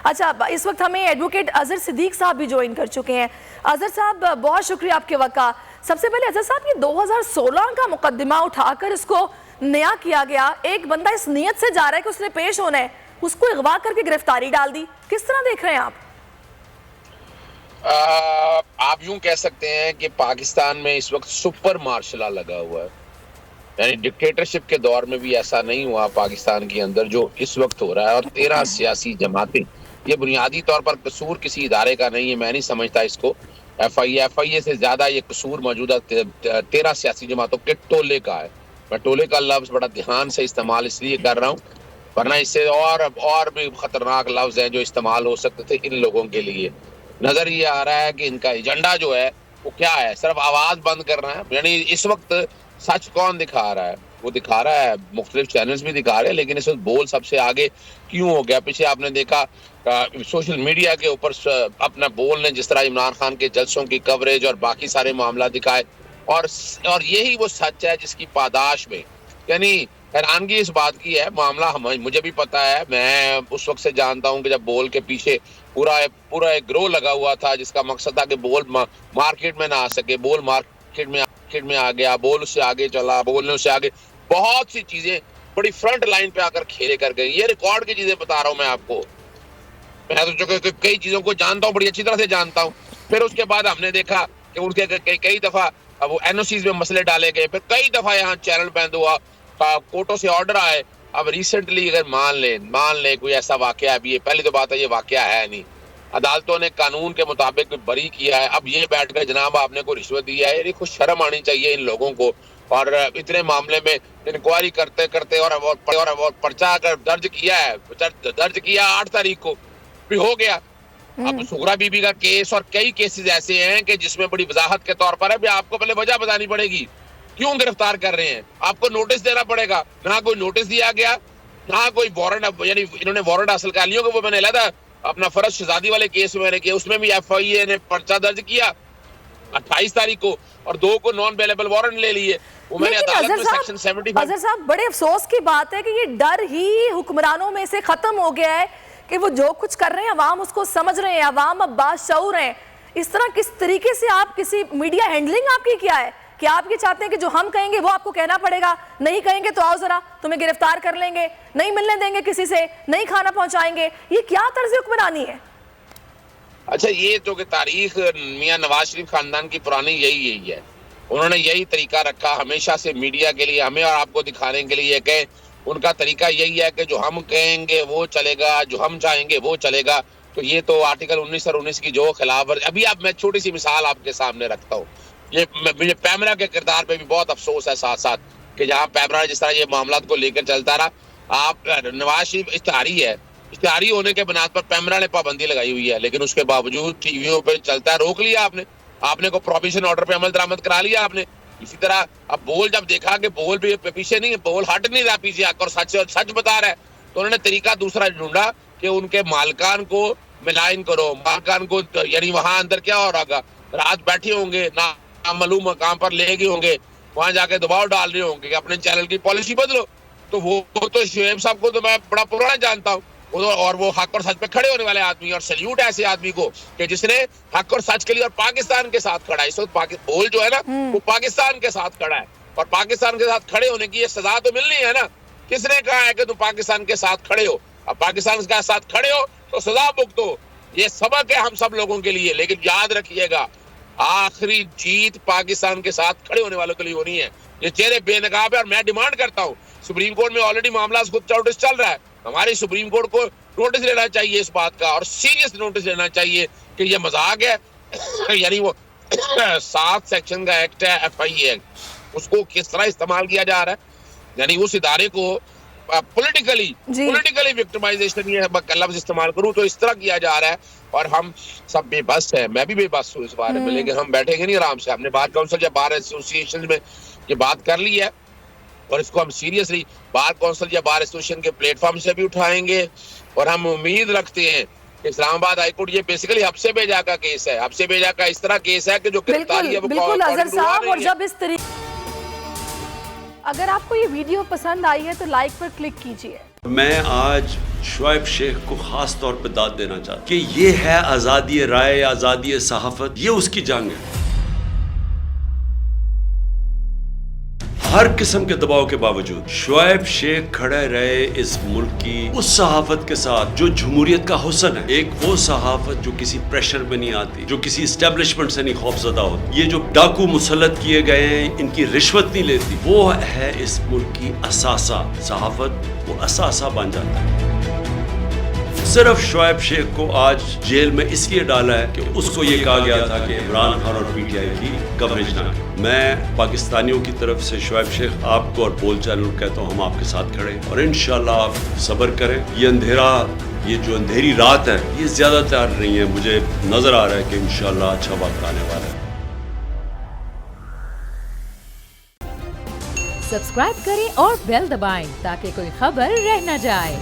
اچھا، اس وقت ہمیں ایڈوکیٹ اظہر صدیق صاحب بھی جوائن کر چکے ہیں۔ اظہر صاحب بہت شکریہ آپ کے وقت کا۔ سب سے پہلے اظہر صاحب، یہ 2016 کا مقدمہ اٹھا کر اس کو نیا کیا گیا، ایک بندہ اس نیت سے جا رہا ہے کہ اس نے پیش ہونا ہے، اس کو اغوا کر کے گرفتاری ڈال دی، کس طرح دیکھ رہے ہیں آپ؟ آپ یوں کہہ سکتے ہیں کہ پاکستان میں اس وقت سپر مارشل لا لگا ہوا ہے، یعنی ڈکٹیٹرشپ کے دور میں بھی ایسا نہیں ہوا پاکستان کے اندر جو اس وقت ہو رہا ہے۔ اور 13 سیاسی جماعتیں، یہ بنیادی طور پر قصور کسی ادارے کا نہیں ہے، میں نہیں سمجھتا اس کو، ایف آئی اے سے زیادہ یہ قصور موجودہ 13 سیاسی جماعتوں کے ٹولے کا ہے۔ میں ٹولے کا لفظ بڑا دھیان سے استعمال اس لیے کر رہا ہوں، ورنہ اس سے اور بھی خطرناک لفظ ہیں جو استعمال ہو سکتے تھے ان لوگوں کے لیے۔ نظر یہ آ رہا ہے کہ ان کا ایجنڈا جو ہے وہ کیا ہے، صرف آواز بند کرنا ہے۔ یعنی اس وقت سچ کون دکھا رہا ہے؟ وہ دکھا رہا ہے، مختلف چینلز بھی دکھا رہے ہیں، لیکن اس وقت بول سب سے آگے کیوں ہو گیا؟ پیچھے آپ نے دیکھا سوشل میڈیا کے اوپر اپنا بول نے جس طرح عمران خان کے جلسوں کی کوریج اور باقی سارے معاملات دکھائے، اور یہی وہ سچ ہے جس کی پاداش میں، یعنی حیرانگی اس بات کی ہے، معاملہ مجھے بھی پتا ہے، میں اس وقت سے جانتا ہوں کہ جب بول کے پیچھے پورا ایک گروہ لگا ہوا تھا جس کا مقصد تھا کہ بول مارکیٹ میں نہ آ سکے، بول مارکیٹ میں آ گیا، بول اس سے آگے چلا، بول نے اس سے آگے بہت سی چیزیں بڑی فرنٹ لائن پہ آ کر کھیلے کر گئی۔ یہ ریکارڈ کی چیزیں بتا رہا ہوں میں آپ کو، میں تو چونکہ کئی چیزوں کو جانتا ہوں، بڑی اچھی طرح سے جانتا ہوں۔ پھر اس کے بعد ہم نے دیکھا کہ ان کے کئی دفعہ وہ این او سیز میں مسئلے ڈالے گئے، پھر کئی دفعہ یہاں چینل بند ہوا، کورٹوں سے آرڈر آئے۔ اب ریسنٹلی اگر مان لیں کوئی ایسا واقعہ، اب یہ پہلی تو بات ہے یہ واقعہ ہے نہیں، عدالتوں نے قانون کے مطابق بری کیا ہے، اب یہ بیٹھ کر جناب آپ نے کوئی رشوت دی ہے، یہ کچھ شرم آنی چاہیے ان لوگوں کو۔ اور اتنے معاملے میں انکوائری کرتے اور پرچہ اگر درج کیا 8 تاریخ کو بھی ہو گیا۔ اب سغرا بی بی کا کیس اور کئی کیسز ایسے ہیں کہ جس میں بڑی وضاحت کے طور پر ہے، آپ کو پہلے وجہ بتانی پڑے گی کیوں گرفتار کر رہے ہیں، آپ کو نوٹس دینا پڑے گا، نہ کوئی نوٹس دیا گیا، نہ کوئی وارنٹ، یعنی انہوں نے وارنٹ حاصل کر لیا کہ وہ میں نے علیحدہ اپنا فرض شہزادی والے کیس میں نے کیا، اس میں بھی ایف آئی اے نے پرچہ درج کیا 28 تاریخ کو، اور 2 کو نان بیلیبل وارنٹ لے لیے۔ وہ میں نے عدالت میں سیکشن 75۔ اظہر صاحب، بڑے افسوس کی بات ہے کہ یہ ڈر ہی حکمرانوں میں سے ختم ہو گیا ہے کہ وہ جو کچھ کر رہے ہیں عوام اس کو سمجھ رہے ہیں، عوام اب باشعور ہیں۔ اس طرح کس طریقے سے آپ کسی میڈیا ہینڈلنگ آپ کی کیا ہے کہ آپ یہ چاہتے ہیں کہ جو ہم کہیں گے وہ آپ کو کہنا پڑے گا، نہیں کہیں گے تو آؤ ذرا تمہیں گرفتار کر لیں گے، نہیں ملنے دیں گے کسی سے، نہیں کھانا پہنچائیں گے، یہ کیا طرز حکمرانی ہے؟ اچھا، یہ تو کہ تاریخ میاں نواز شریف خاندان کی پرانی یہی ہے، انہوں نے یہی طریقہ رکھا ہمیشہ سے میڈیا کے لیے، ہمیں اور آپ کو دکھانے کے لیے کہ ان کا طریقہ یہی ہے کہ جو ہم کہیں گے وہ چلے گا، جو ہم چاہیں گے وہ چلے گا۔ تو یہ تو آرٹیکل 19 اور 19 کی جو خلاف ورزی، ابھی اب میں چھوٹی سی مثال آپ کے سامنے رکھتا ہوں، یہ مجھے پیمرا کے کردار پہ بھی بہت افسوس ہے ساتھ ساتھ کہ جہاں پیمرا جس طرح یہ معاملات کو لے کر چلتا رہا، آپ نواز شریف اشتہاری ہونے کے بنیاد پر پیمرا نے پابندی لگائی ہوئی ہے، لیکن اس کے باوجود ٹی ویوں پہ چلتا ہے، روک لیا آپ نے کو پروبیشن آرڈر پہ عمل درآمد کرا لیا آپ نے۔ اسی طرح اب بول جب دیکھا کہ بول بھی پیچھے نہیں، بول ہٹ نہیں رہا پیچھے آ کر سچ بتا رہا ہے، تو انہوں نے طریقہ دوسرا ڈھونڈا کہ ان کے مالکان کو ملائن کرو، مالکان کو، یعنی وہاں اندر کیا ہو رہا گا، رات بیٹھے ہوں گے، نامعلوم مقام پر لے گئے ہوں گے، وہاں جا کے دباؤ ڈال رہے ہوں گے کہ اپنے چینل کی پالیسی بدلو۔ تو وہ تو شعیب صاحب کو تو میں بڑا پرانا جانتا ہوں، اور وہ حق اور سچ پہ کھڑے ہونے والے آدمی، اور سیلیوٹ ایسے آدمی کو کہ جس نے حق اور سچ کے لیے اور پاکستان کے ساتھ کھڑا ہے۔ اس وقت بول جو ہے نا وہ پاکستان کے ساتھ کھڑا ہے، اور پاکستان کے ساتھ کھڑے ہونے کی یہ سزا تو ملنی ہے نا۔ کس نے کہا ہے کہ تم پاکستان کے ساتھ کھڑے ہو؟ اب پاکستان کے ساتھ کھڑے ہو تو سزا بھگتو، یہ سبق ہے ہم سب لوگوں کے لیے۔ لیکن یاد رکھیے گا، آخری جیت پاکستان کے ساتھ کھڑے ہونے والوں کے لیے ہونی ہے۔ یہ چہرے بے نقاب ہے، اور میں ڈیمانڈ کرتا ہوں، سپریم کورٹ میں آلریڈی معاملہ نوٹس چل رہا ہے، ہماری سپریم کورٹ کو نوٹس لینا چاہیے اس بات کا، اور سیریس نوٹس لینا چاہیے کہ یہ مذاق ہے۔ یعنی وہ 7 سیکشن کا ایکٹ ہے، ایف آئی اے، اس کو کس طرح استعمال کیا جا رہا ہے، یعنی اس ادارے کو پولیٹیکلی وکٹمائزیشن، یہ لفظ استعمال کروں تو اس طرح کیا جا رہا ہے، اور ہم سب بے بس ہیں، میں بھی بے بس ہوں اس بارے میں، لیکن ہم بیٹھیں گے نہیں آرام سے۔ ہم نے بار کونسل یا بار ایسوسیشن میں یہ بات کر لی ہے، اور اس کو ہم سیریسلی بار کونسل یا بار ایسوسیشن کے پلیٹ فارم سے بھی اٹھائیں گے، اور ہم امید رکھتے ہیں کہ اسلام آباد ہائی کورٹ، یہ بیسیکلی حب سے بھیجا کا کیس ہے، حب سے بھیجا کا اس طرح کیس ہے کہ جو گرفتاری ہے وہ بالکل اظہر صاحب، اور جب اس طریقے، اگر آپ کو یہ ویڈیو پسند آئی ہے تو لائک پر کلک کیجئے۔ میں آج شعیب شیخ کو خاص طور پہ داد دینا چاہتا ہوں کہ یہ ہے آزادی رائے، آزادی صحافت، یہ اس کی جنگ ہے۔ ہر قسم کے دباؤ کے باوجود شعیب شیخ کھڑے رہے اس ملک کی اس صحافت کے ساتھ جو جمہوریت کا حسن ہے، ایک وہ صحافت جو کسی پریشر میں نہیں آتی، جو کسی اسٹیبلشمنٹ سے نہیں خوفزدہ ہوتی، یہ جو ڈاکو مسلط کیے گئے ہیں ان کی رشوت نہیں لیتی، وہ ہے اس ملک کی اثاثہ۔ صحافت وہ اثاثہ بن جاتا ہے۔ صرف شعیب شیخ کو آج جیل میں اس لیے ڈالا ہے کہ اس کو یہ کہا گیا تھا کہ عمران خان اور پی ٹی آئی کی کوریج نہ کریں۔ میں پاکستانیوں کی طرف سے شعیب شیخ آپ کو اور بول چینل کو کہتا ہوں ہم آپ کے ساتھ کھڑے ہیں، اور انشاءاللہ آپ صبر کریں۔ یہ اندھیرا، یہ جو اندھیری رات ہے یہ زیادہ تار نہیں ہے، مجھے نظر آ رہا ہے کہ انشاءاللہ اچھا وقت آنے والا ہے۔ سبسکرائب کریں اور بیل دبائیں تاکہ کوئی خبر رہ نہ جائے۔